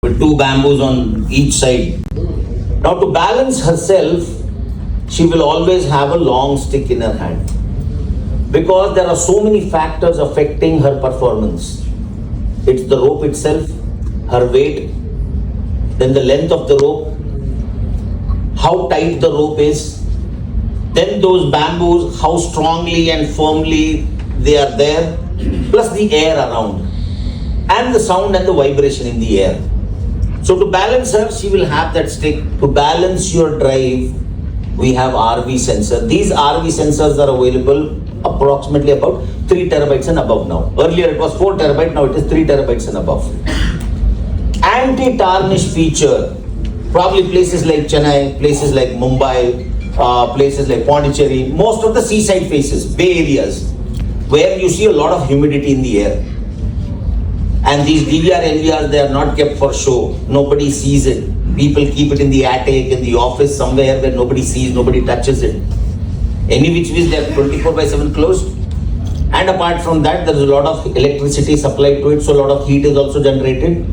with two bamboos on each side. Now to balance herself, she will always have a long stick in her hand because there are so many factors affecting her performance. It's the rope itself, her weight, then the length of the rope, how tight the rope is, then those bamboos, how strongly and firmly they are there, plus the air around, and the sound and the vibration in the air. So to balance her, she will have that stick. To balance your drive, we have RV sensor. These RV sensors are available approximately about 3 terabytes and above now. Earlier it was 4 terabytes, now it is 3 terabytes and above. Anti-tarnish feature, probably places like Chennai, places like Mumbai, places like Pondicherry, most of the seaside faces, Bay areas, where you see a lot of humidity in the air. And these DVR, NVRs, they are not kept for show. Nobody sees it. People keep it in the attic, in the office, somewhere where nobody sees, nobody touches it. Any which ways, they are 24/7 closed. And apart from that, there is a lot of electricity supplied to it, so a lot of heat is also generated.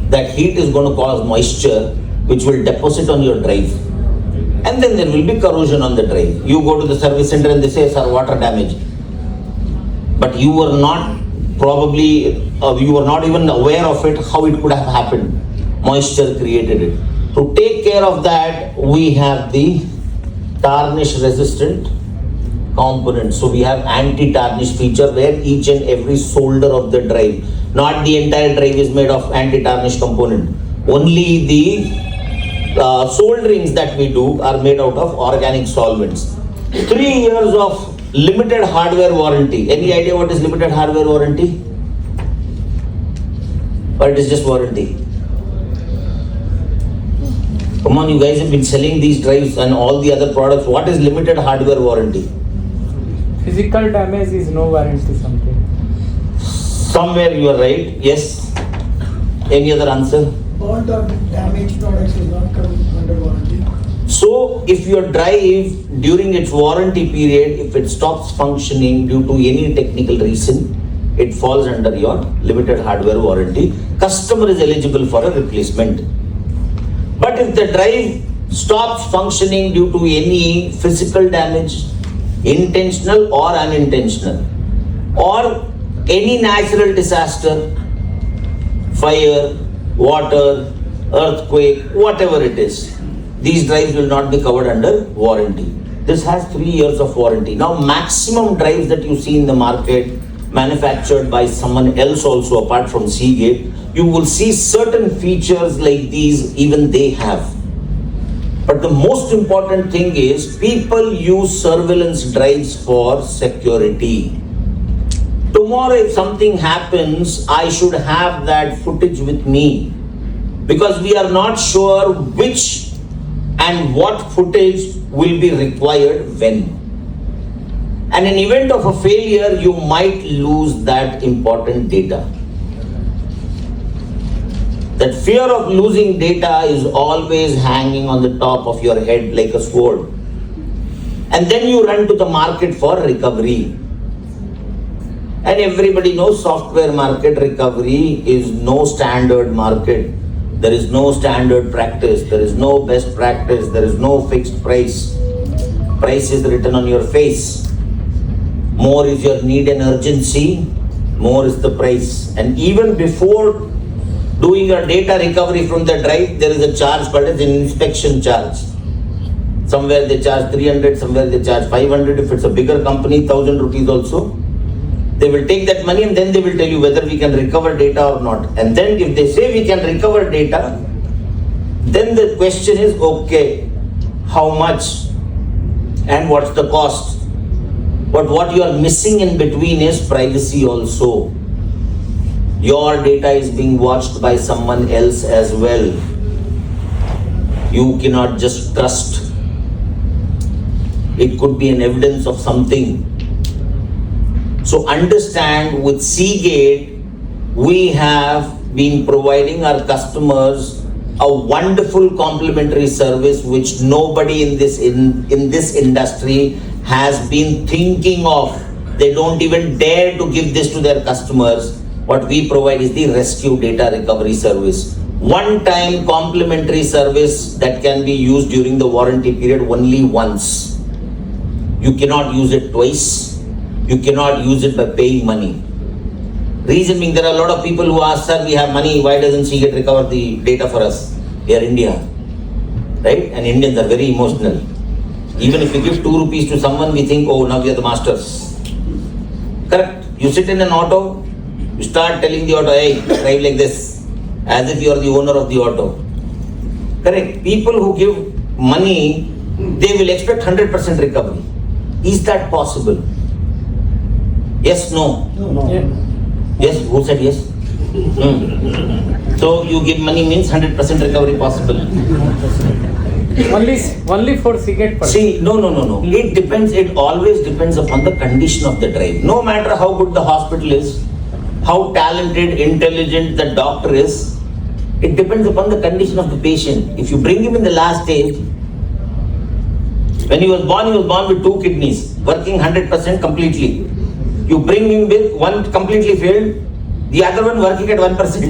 That heat is going to cause moisture, which will deposit on your drive. And then there will be corrosion on the drive. You go to the service center and they say, sir, water damage. But you were not you were not even aware of it, how it could have happened. Moisture created it. To take care of that, we have the tarnish resistant component. So we have anti-tarnish feature where each and every solder of the drive, not the entire drive is made of anti-tarnish component. Only the solderings that we do are made out of organic solvents. 3 years of limited hardware warranty. Any idea what is limited hardware warranty? Or it is just warranty? Come on, you guys have been selling these drives and all the other products. What is limited hardware warranty? Physical damage is no warranty something. Somewhere you are right. Yes. Any other answer? Burnt or damaged products is not coming under warranty. So, if your drive during its warranty period, if it stops functioning due to any technical reason, it falls under your limited hardware warranty. Customer is eligible for a replacement. But if the drive stops functioning due to any physical damage, intentional or unintentional, or any natural disaster, fire, water, earthquake, whatever it is, these drives will not be covered under warranty. This has 3 years of warranty. Now, maximum drives that you see in the market, manufactured by someone else also apart from Seagate, you will see certain features like these, even they have. But the most important thing is people use surveillance drives for security. Tomorrow if something happens, I should have that footage with me, because we are not sure which and what footage will be required when. And in event of a failure, you might lose that important data. That fear of losing data is always hanging on the top of your head like a sword. And then you run to the market for recovery. And everybody knows software market recovery is no standard market. There is no standard practice. There is no best practice. There is no fixed price. Price is written on your face. More is your need and urgency, more is the price. And even before doing your data recovery from the drive, there is a charge called as an inspection charge. Somewhere they charge 300, somewhere they charge 500. If it's a bigger company, 1000 rupees also. They will take that money and then they will tell you whether we can recover data or not. And then if they say we can recover data, then the question is, okay, how much and what's the cost? But what you are missing in between is privacy also. Your data is being watched by someone else as well. You cannot just trust. It could be an evidence of something. So understand, with Seagate, we have been providing our customers a wonderful complimentary service which nobody in this industry has been thinking of. They don't even dare to give this to their customers. What we provide is the rescue data recovery service. One-time complimentary service that can be used during the warranty period only once. You cannot use it twice. You cannot use it by paying money. Reason being, there are a lot of people who ask, sir, we have money, why doesn't Seagate recover the data for us? We are India, right? And Indians are very emotional. Even if you give 2 rupees to someone, we think, oh, now we are the masters. Correct? You sit in an auto, you start telling the auto, hey, drive like this, as if you are the owner of the auto. Correct? People who give money, they will expect 100% recovery. Is that possible? Yes, no? No. Yeah. Yes, who said yes? So you give money means 100% recovery possible. Only for Seagate person. See, no. It depends, it always depends upon the condition of the drive. No matter how good the hospital is, how talented, intelligent the doctor is, it depends upon the condition of the patient. If you bring him in the last stage, when he was born with 2 kidneys, working 100% completely. You bring him with one completely failed, the other one working at 1%.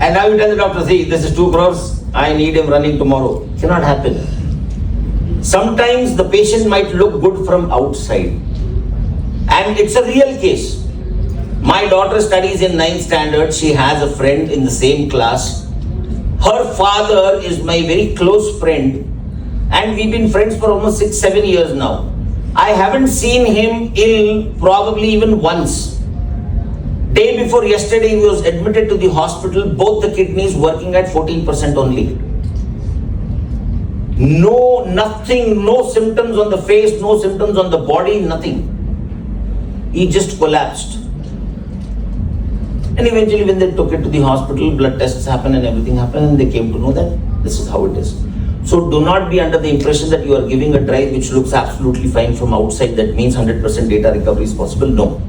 And now you tell the doctor, see, this is 2 crores, I need him running tomorrow. It cannot happen. Sometimes the patient might look good from outside. And it's a real case. My daughter studies in 9th standard. She has a friend in the same class. Her father is my very close friend. And we've been friends for almost 6-7 years now. I haven't seen him ill probably even once. Day before yesterday, he was admitted to the hospital, both the kidneys working at 14% only. No, nothing, no symptoms on the face, no symptoms on the body, nothing. He just collapsed. And eventually when they took it to the hospital, blood tests happened and everything happened, and they came to know that this is how it is. So do not be under the impression that you are giving a drive which looks absolutely fine from outside, that means 100% data recovery is possible. No.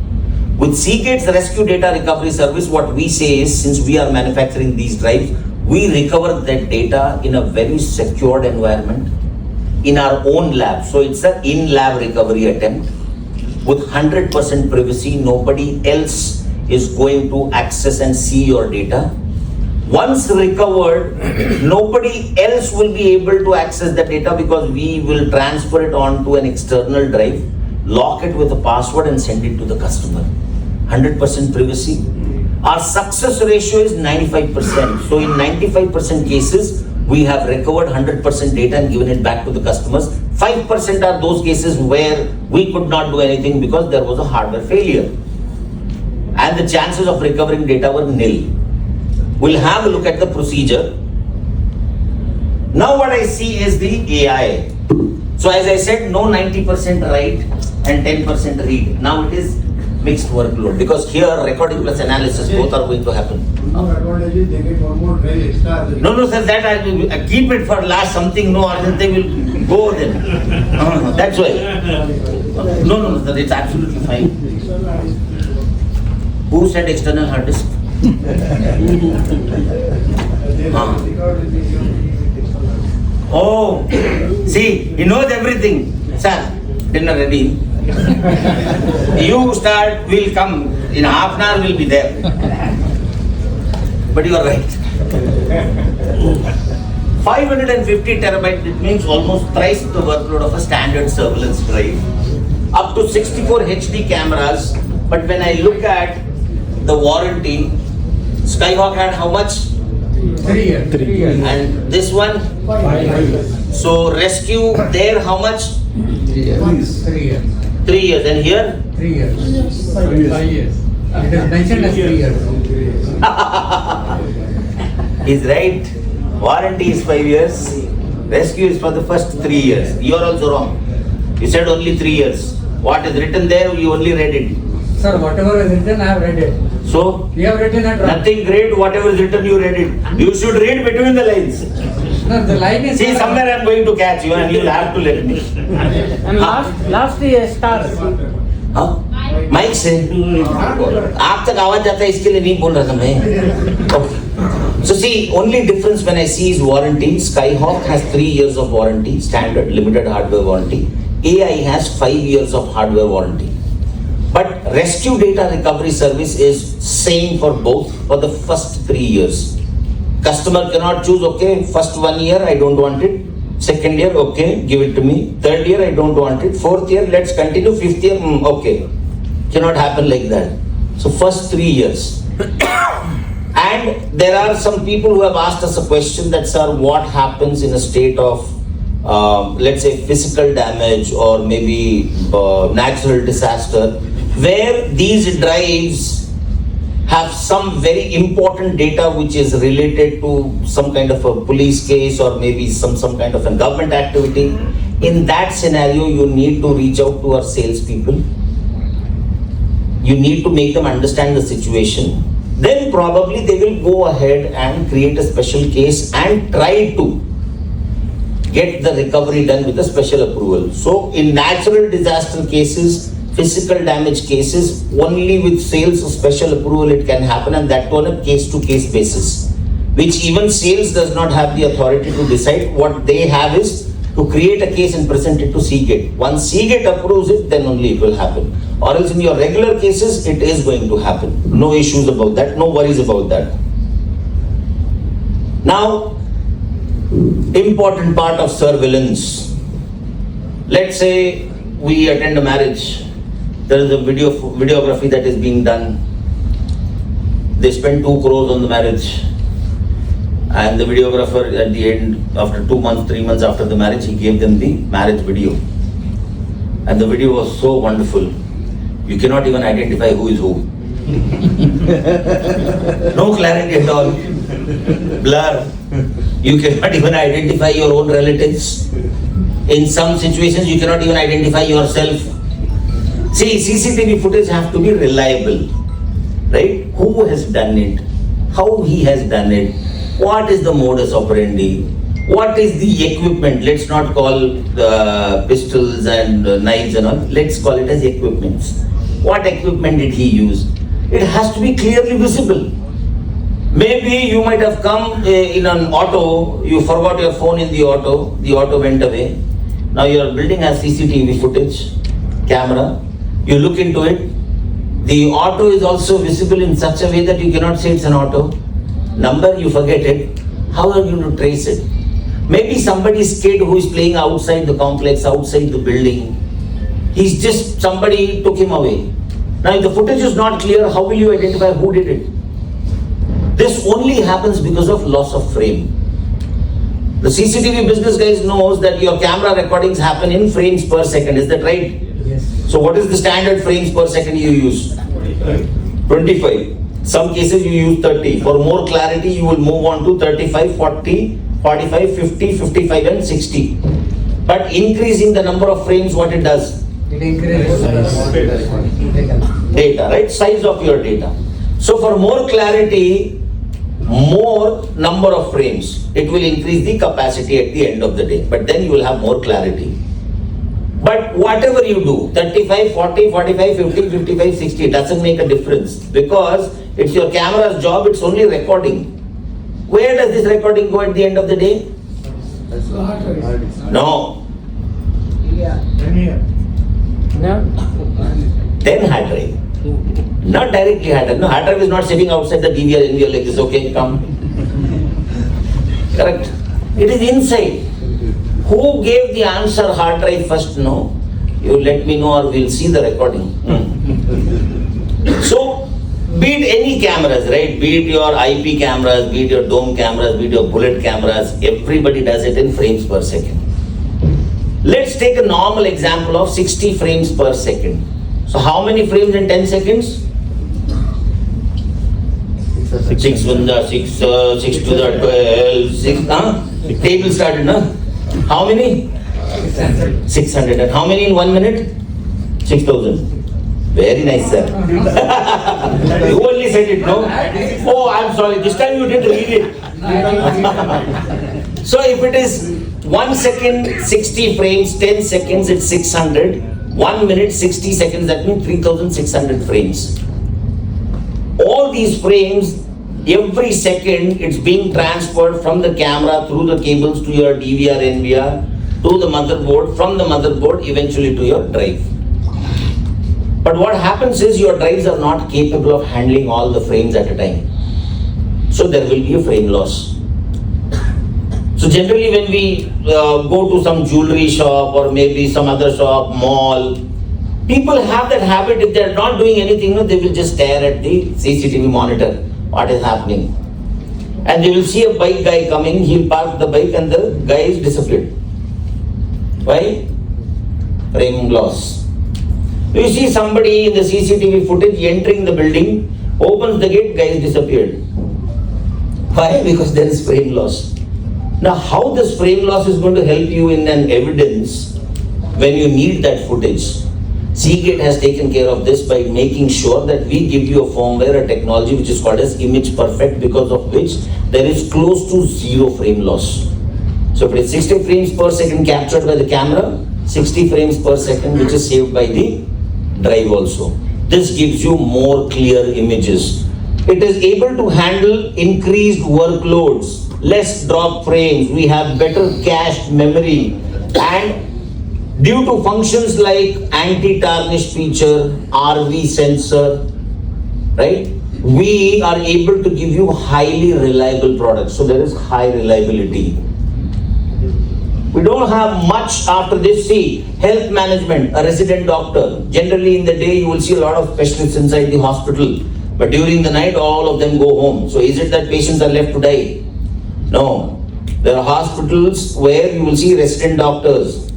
With Seagate's rescue data recovery service, what we say is, since we are manufacturing these drives, we recover that data in a very secured environment in our own lab. So it's an in-lab recovery attempt with 100% privacy. Nobody else is going to access and see your data. Once recovered, nobody else will be able to access the data because we will transfer it onto an external drive, lock it with a password and send it to the customer. 100% privacy. Our success ratio is 95%. So in 95% cases, we have recovered 100% data and given it back to the customers. 5% are those cases where we could not do anything because there was a hardware failure. And the chances of recovering data were nil. We'll have a look at the procedure. Now what I see is the AI. So as I said, no 90% write and 10% read. Now it is mixed workload because here recording plus analysis both are going to happen. No advantage is they get one more drive extra. No, sir, that I will keep it for last something, no, or they will go then. That's why. No, sir, it's absolutely fine. Who said external hard disk? Oh, see, he knows everything. Sir, dinner ready. You start, we'll come. In half an hour, we'll be there. But you are right. 550 terabyte, it means almost thrice the workload of a standard surveillance drive. Up to 64 HD cameras. But when I look at the warranty, Skyhawk had how much? 3 years. 3 years. And this one? 5 years. So rescue there how much? 3 years. 3 years. 3 years. And here? 3 years. 5 years. It is mentioned as 3 years. He's right. Warranty is 5 years. Rescue is for the first 3 years. You are also wrong. You said only 3 years. What is written there, you only read it. Sir, whatever is written, I have read it. So, You have written it wrong. nothing great, whatever is written, you read it. You should read between the lines. No, the line is. See, somewhere I am going to catch you and you will have to let me. And last year stars. हाँ? Mic से आप तक आवाज जाता है इसके लिए नहीं बोल रहा था मैं. So see, only difference when I see is warranty. Skyhawk has 3 years of warranty, standard limited hardware warranty. AI has 5 years of hardware warranty. But rescue data recovery service is same for both for the first 3 years. Customer cannot choose, okay, first 1 year I don't want it. Second year, okay, give it to me. Third year, I don't want it. Fourth year, let's continue. Fifth year, okay. Cannot happen like that. So first 3 years. And there are some people who have asked us a question that, sir, what happens in a state of, let's say, physical damage or maybe natural disaster, where these drives have some very important data which is related to some kind of a police case or maybe some kind of a government activity. In that scenario, you need to reach out to our salespeople. You need to make them understand the situation. Then probably they will go ahead and create a special case and try to get the recovery done with a special approval. So in natural disaster cases, physical damage cases, only with sales or special approval it can happen, and that on a case-to-case basis, which even sales does not have the authority to decide. What they have is to create a case and present it to Seagate. Once Seagate approves it, then only it will happen. Or else in your regular cases, it is going to happen. No issues about that, no worries about that. Now, important part of surveillance. Let's say we attend a marriage. There is a videography that is being done. They spend 2 crores on the marriage. And the videographer at the end, after 2 months, 3 months after the marriage, he gave them the marriage video. And the video was so wonderful. You cannot even identify who is who. No clarity at all. Blur. You cannot even identify your own relatives. In some situations, you cannot even identify yourself. See, CCTV footage have to be reliable, right? Who has done it? How he has done it? What is the modus operandi? What is the equipment? Let's not call the pistols and knives and all. Let's call it as equipments. What equipment did he use? It has to be clearly visible. Maybe you might have come in an auto, you forgot your phone in the auto went away. Now your building has CCTV footage, camera. You look into it, the auto is also visible in such a way that you cannot say it's an auto. Number, you forget it. How are you going to trace it? Maybe somebody's kid who is playing outside the complex, outside the building. He's just, somebody took him away. Now if the footage is not clear, how will you identify who did it? This only happens because of loss of frame. The CCTV business guys knows that your camera recordings happen in frames per second. Is that right? Yes. So what is the standard frames per second you use? 25. Some cases you use 30. For more clarity, you will move on to 35, 40, 45, 50, 55 and 60. But increasing the number of frames, what it does? It increases Data, right? Size of your data. So for more clarity, more number of frames, it will increase the capacity at the end of the day. But then you will have more clarity. But whatever you do, 35, 40, 45, 50, 55, 60, it doesn't make a difference because it's your camera's job, it's only recording. Where does this recording go at the end of the day? No. No. Then hard drive. Not directly hard drive. No, hard drive is not sitting outside the DVR NVR like this. Okay, come. Correct. It is inside. Who gave the answer hard drive first? No. You let me know or we'll see the recording. So, be it any cameras, right? Be it your IP cameras, be it your dome cameras, be it your bullet cameras, everybody does it in frames per second. Let's take a normal example of 60 frames per second. So how many frames in 10 seconds? 6 to the 12, 6, table started, no? How many? 600. And how many in 1 minute? 6,000. Very nice, sir. You only said it, no? Oh, I'm sorry. This time you didn't read it. So if it is 1 second, 60 frames, 10 seconds, it's 600. 1 minute, 60 seconds, that means 3,600 frames. All these frames, every second, it's being transferred from the camera through the cables to your DVR, NVR, to the motherboard, from the motherboard, eventually to your drive. But what happens is your drives are not capable of handling all the frames at a time. So there will be a frame loss. So generally when we go to some jewelry shop or maybe some other shop, mall, people have that habit. If they are not doing anything, they will just stare at the CCTV monitor, what is happening. And they will see a bike guy coming, he'll park the bike and the guy is disappeared. Why? Frame loss. You see somebody in the CCTV footage entering the building, opens the gate, guy is disappeared. Why? Because there is frame loss. Now how this frame loss is going to help you in an evidence when you need that footage? Seagate has taken care of this by making sure that we give you a firmware, a technology which is called as image perfect, because of which there is close to zero frame loss. So if it is 60 frames per second captured by the camera, 60 frames per second which is saved by the drive also. This gives you more clear images. It is able to handle increased workloads, less drop frames, we have better cached memory, and due to functions like anti-tarnish feature, RV sensor, right? We are able to give you highly reliable products. So there is high reliability. We don't have much after this. See, health management, a resident doctor. Generally in the day you will see a lot of specialists inside the hospital. But during the night all of them go home. So is it that patients are left to die? No. There are hospitals where you will see resident doctors.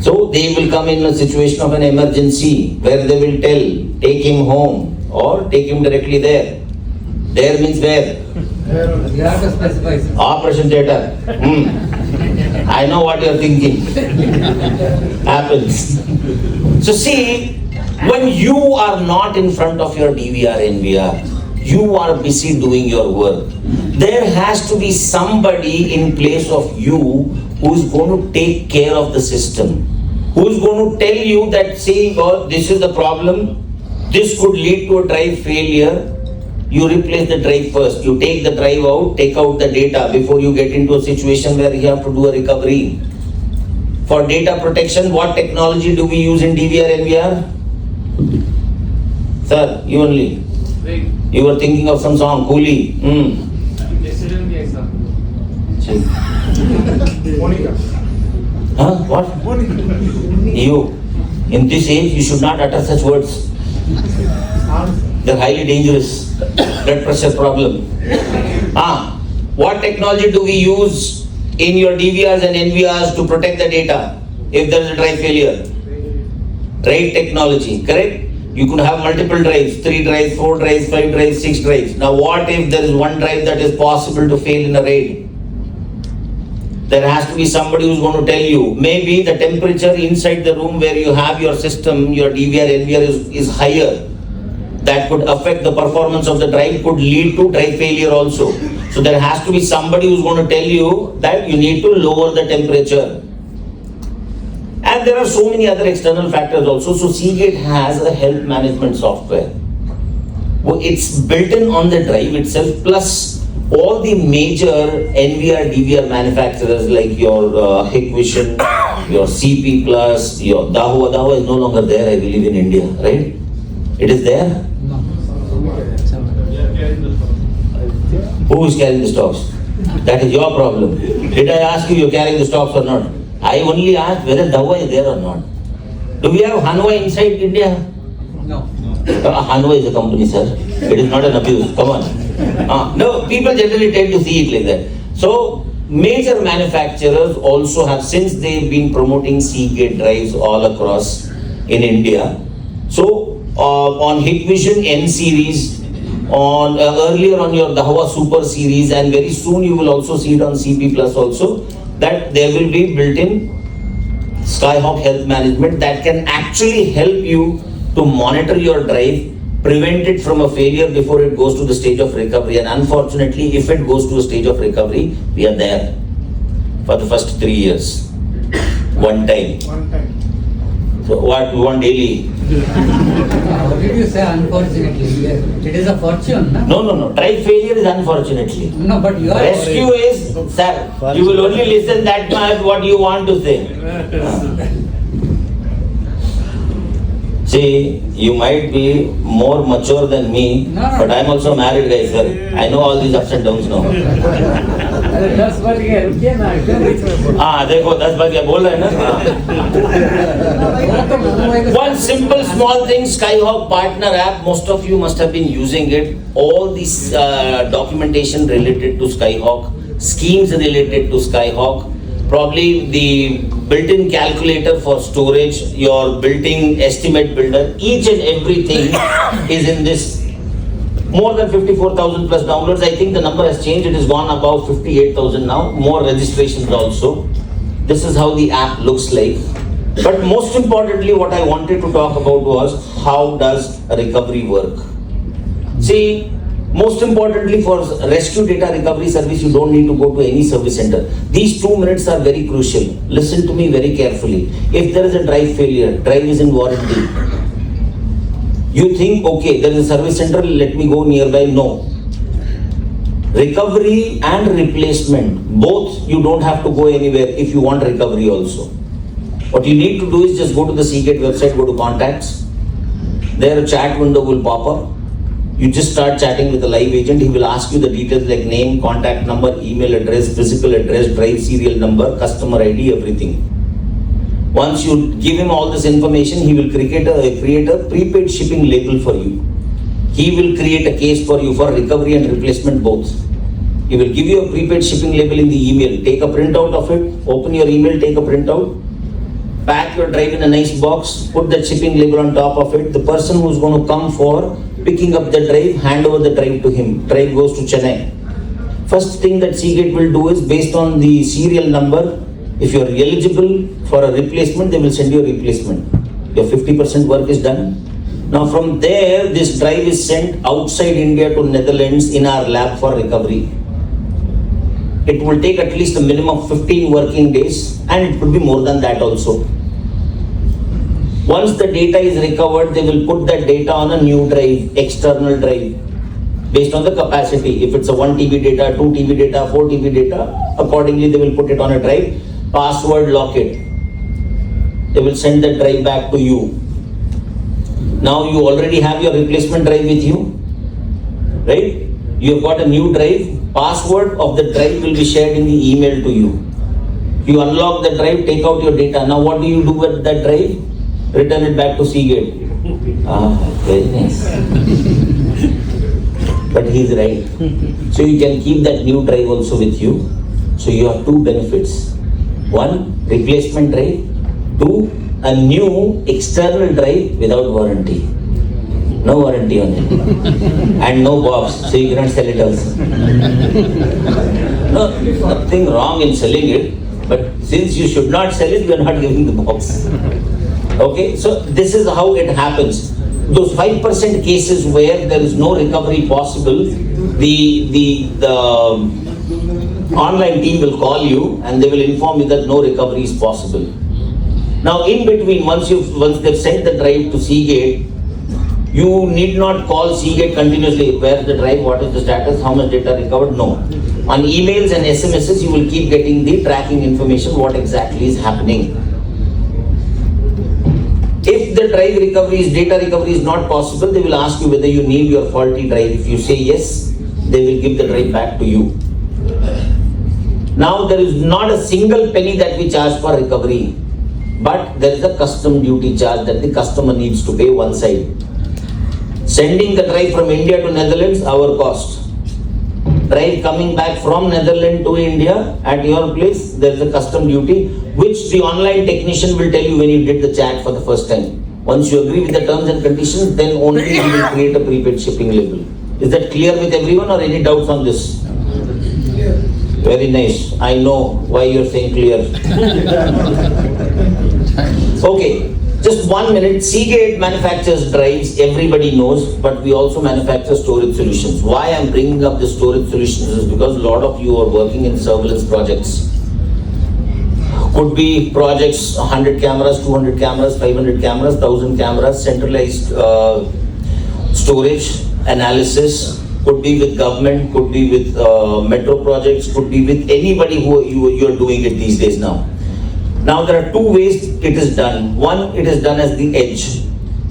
So they will come in a situation of an emergency where they will tell, take him home or take him directly there. There means where? You have to specify, sir. Operation theatre. I know what you are thinking. Happens. So see, when you are not in front of your DVR, NVR, you are busy doing your work. There has to be somebody in place of you who is going to take care of the system, who is going to tell you that, see, God, this is the problem, this could lead to a drive failure. You replace the drive first. You take the drive out, take out the data before you get into a situation where you have to do a recovery. For data protection, what technology do we use in DVR, NVR? Sir, you only. You were thinking of some song, Coolie. Huh? What? You. In this age, you should not utter such words. They're highly dangerous. Blood pressure problem. What technology do we use in your DVRs and NVRs to protect the data if there is a drive failure? RAID technology, correct? You could have multiple drives, 3 drives, 4 drives, 5 drives, 6 drives. Now what if there is one drive that is possible to fail in a RAID? There has to be somebody who's going to tell you. Maybe the temperature inside the room where you have your system, your DVR, NVR is higher. That could affect the performance of the drive, could lead to drive failure also. So there has to be somebody who's going to tell you that you need to lower the temperature. And there are so many other external factors also. So Seagate has a health management software. It's built in on the drive itself, plus all the major NVR, DVR manufacturers like your Hikvision, your CP Plus, your Dahua. Dahua is no longer there, I believe, in India, right? It is there? No. Who is carrying the stocks? That is your problem. Did I ask you you're carrying the stocks or not? I only asked whether Dahua is there or not. Do we have Hanwha inside India? No. Hanwha is a company, sir. It is not an abuse. Come on. No, people generally tend to see it like that. So, major manufacturers also have, since they've been promoting Seagate drives all across in India. So, on Hikvision N series, on earlier on your Dahua Super series, and very soon you will also see it on CP Plus also, that there will be built-in Skyhawk health management that can actually help you to monitor your drive, prevent it from a failure before it goes to the stage of recovery. And unfortunately, if it goes to a stage of recovery, we are there for the first 3 years. One time. So what, we want daily? How did you say unfortunately? It is a fortune, no? No. Drive failure is unfortunately. No, but you are... Rescue is, sir, you will only listen that much what you want to say. See, you might be more mature than me, No, no. but I'm also married guy, sir. I know all these ups and downs now. अरे 10 बज गए रुकिए ना एकदम बीच में बोलो। हाँ देखो 10 बज गया बोल रहे हैं ना One simple small thing, Skyhawk Partner app, most of you must have been using it. All this documentation related to Skyhawk, schemes related to Skyhawk, probably the built-in calculator for storage, your built-in estimate builder, each and everything is in this. More than 54,000 plus downloads. I think the number has changed. It has gone above 58,000 now. More registrations also. This is how the app looks like. But most importantly, what I wanted to talk about was how does recovery work? See, most importantly for rescue data recovery service, you don't need to go to any service center. These 2 minutes are very crucial. Listen to me very carefully. If there is a drive failure, drive is in warranty. You think, okay, there is a service center, let me go nearby. No. Recovery and replacement, both you don't have to go anywhere if you want recovery also. What you need to do is just go to the Seagate website, go to contacts. There a chat window will pop up. You just start chatting with the live agent. He will ask you the details like name, contact number, email address, physical address, drive serial number, customer ID, everything. Once you give him all this information, he will create a prepaid shipping label for you. He will create a case for you for recovery and replacement both. He will give you a prepaid shipping label in the email. Take a printout of it, open your email, take a printout, pack your drive in a nice box, put that shipping label on top of it. The person who's going to come for picking up the drive, hand over the drive to him. Drive goes to Chennai. First thing that Seagate will do is based on the serial number, if you are eligible for a replacement, they will send you a replacement. Your 50% work is done. Now from there, this drive is sent outside India to Netherlands in our lab for recovery. It will take at least a minimum of 15 working days and it could be more than that also. Once the data is recovered, they will put that data on a new drive, external drive, based on the capacity. If it's a 1 TB data, 2 TB data, 4 TB data, accordingly they will put it on a drive. Password lock it. They will send the drive back to you. Now you already have your replacement drive with you, right? You have got a new drive. Password of the drive will be shared in the email to you. You unlock the drive, take out your data. Now what do you do with that drive? Return it back to Seagate. Very nice. But he's right. So you can keep that new drive also with you. So you have two benefits. One, replacement drive. Two, a new external drive without warranty. No warranty on it. And no box, so you cannot sell it also. No, nothing wrong in selling it, but since you should not sell it, you are not giving the box. Okay, so this is how it happens. Those 5% cases where there is no recovery possible, the online team will call you and they will inform you that no recovery is possible. Now in between, once they've sent the drive to Seagate, you need not call Seagate continuously. Where is the drive? What is the status? How much data recovered? No. On emails and SMSs, you will keep getting the tracking information, what exactly is happening. If the drive recovery data recovery is not possible, they will ask you whether you need your faulty drive. If you say yes, they will give the drive back to you. Now there is not a single penny that we charge for recovery, but there is a custom duty charge that the customer needs to pay one side. Sending the drive from India to Netherlands, our cost. Drive coming back from Netherlands to India at your place, there is a custom duty, which the online technician will tell you when you did the chat for the first time. Once you agree with the terms and conditions, then only you will create a prepaid shipping label. Is that clear with everyone or any doubts on this? Clear. Very nice. I know why you're saying clear. Okay. Just 1 minute. Seagate manufactures drives, everybody knows, but we also manufacture storage solutions. Why I'm bringing up the storage solutions is because a lot of you are working in surveillance projects. Could be projects, 100 cameras, 200 cameras, 500 cameras, 1000 cameras, centralized storage, analysis, could be with government, could be with metro projects, could be with anybody who you are doing it these days now. Now there are two ways it is done. One, it is done as the edge.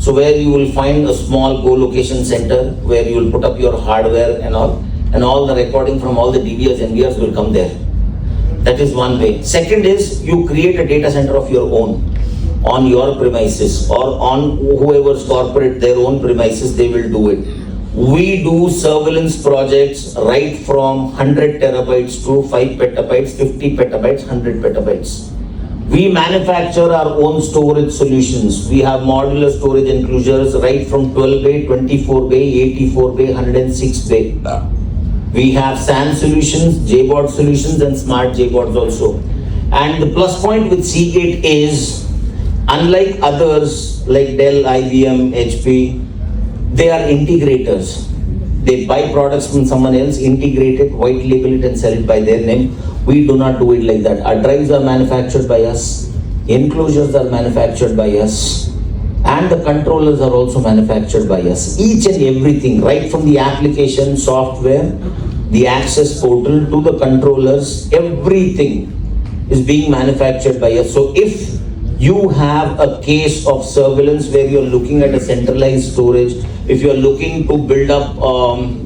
So where you will find a small co-location center where you will put up your hardware and all the recording from all the DVRs, NVRs will come there. That is one way. Second is you create a data center of your own on your premises or on whoever's corporate, their own premises, they will do it. We do surveillance projects right from 100 terabytes to 5 petabytes, 50 petabytes, 100 petabytes. We manufacture our own storage solutions. We have modular storage enclosures right from 12 bay, 24 bay, 84 bay, 106 bay. We have SAN solutions, JBOD solutions and smart JBODs also. And the plus point with Seagate is, unlike others like Dell, IBM, HP, they are integrators. They buy products from someone else, integrate it, white label it and sell it by their name. We do not do it like that. Our drives are manufactured by us, enclosures are manufactured by us, and the controllers are also manufactured by us. Each and everything, right from the application, software, the access portal to the controllers, everything is being manufactured by us. So if you have a case of surveillance where you're looking at a centralized storage, if you're looking to build up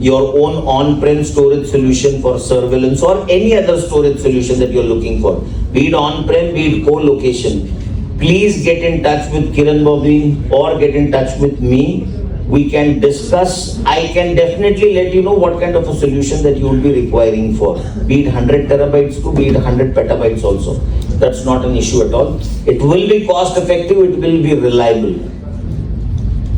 your own on-prem storage solution for surveillance or any other storage solution that you're looking for, be it on-prem, be it co-location, please get in touch with Kiran Bobby or get in touch with me. We can discuss. I can definitely let you know what kind of a solution that you will be requiring for, be it 100 terabytes to be it 100 petabytes also. That's not an issue at all. It will be cost effective, it will be reliable.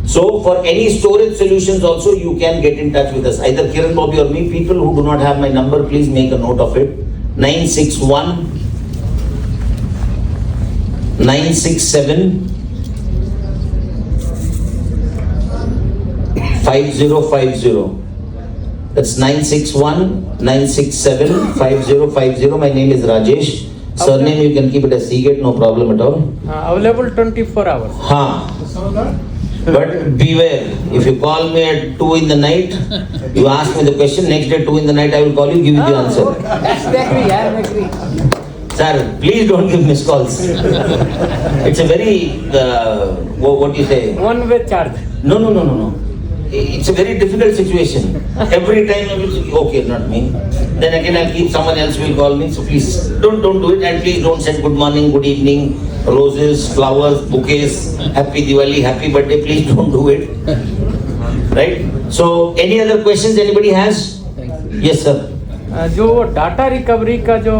So for any storage solutions also, you can get in touch with us, either Kiran Bobby or me. People who do not have my number, please make a note of it. 961 967 5050. That's 961 967 5050. My name is Rajesh. Surname you can keep it as Seagate, no problem at all. Available 24 hours. But beware, if you call me at 2 in the night, you ask me the question, next day 2 in the night I will call you, give you the answer. I agree. Sir, please don't give missed calls. It's a very, what do you say? One-way charge. No. It's a very difficult situation. Every time I will say, okay, not me. Then again I'll keep someone else will call me. So please don't do it, and please don't send good morning, good evening, roses, flowers, bouquets, happy Diwali, happy birthday. Please don't do it. Right? So any other questions anybody has? Yes, sir. जो data recovery का जो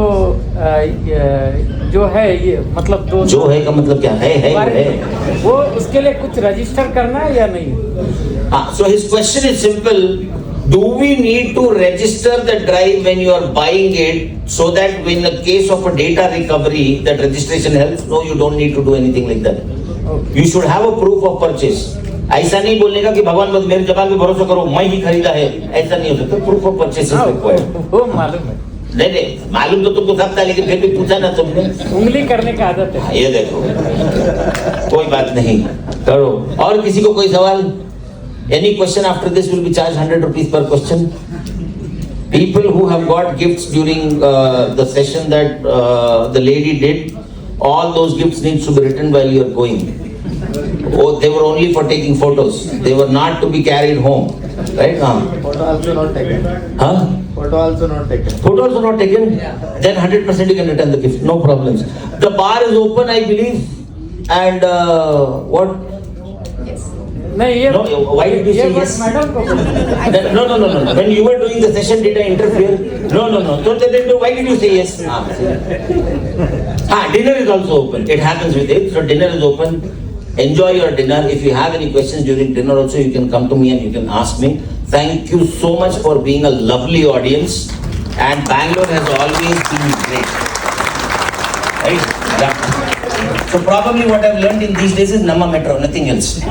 है ये मतलब दो जो है का मतलब क्या है वो उसके लिए कुछ रजिस्टर करना है या नहीं? So his question is simple. Do we need to register the drive when you are buying it so that in the case of a data recovery that registration helps? No, you don't need to do anything like that. Okay. You should have a proof of purchase. ऐसा नहीं बोलने का कि भगवान बस मेरे जबान पे भरोसा करो, मैं ही खरीदा है, ऐसा नहीं हो सकता. Proof of purchase is required. वो मालूम है. नहीं मालूम तो तुमको सब था, लेकिन फिर भी पूछा ना तुमने. उंगली करने की आदत है. ये देखो, कोई बात नहीं, करो. और किसी को कोई सवाल? Any question after this will be charged 100 rupees per question. People who have got gifts during the session that the lady did, all those gifts needs to be written while you are going. Oh, they were only for taking photos. They were not to be carried home. Right? Photo also not taken. Huh? Photo also not taken. Photo also not taken? Yeah. Then 100% you can return the gift. No problems. The bar is open, I believe. And what? नहीं ये No, why did you say yes? Madam को No. When you were doing the session, did I interfere? No. So why did you say yes? Dinner is also open. It happens with it. So dinner is open. Enjoy your dinner. If you have any questions during dinner also, you can come to me and you can ask me. Thank you so much for being a lovely audience. And Bangalore has always been great. Right? Yeah. So probably what I've learned in these days is Namma Metro, nothing else.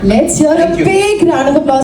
Let's hear a Thank you. big round of applause.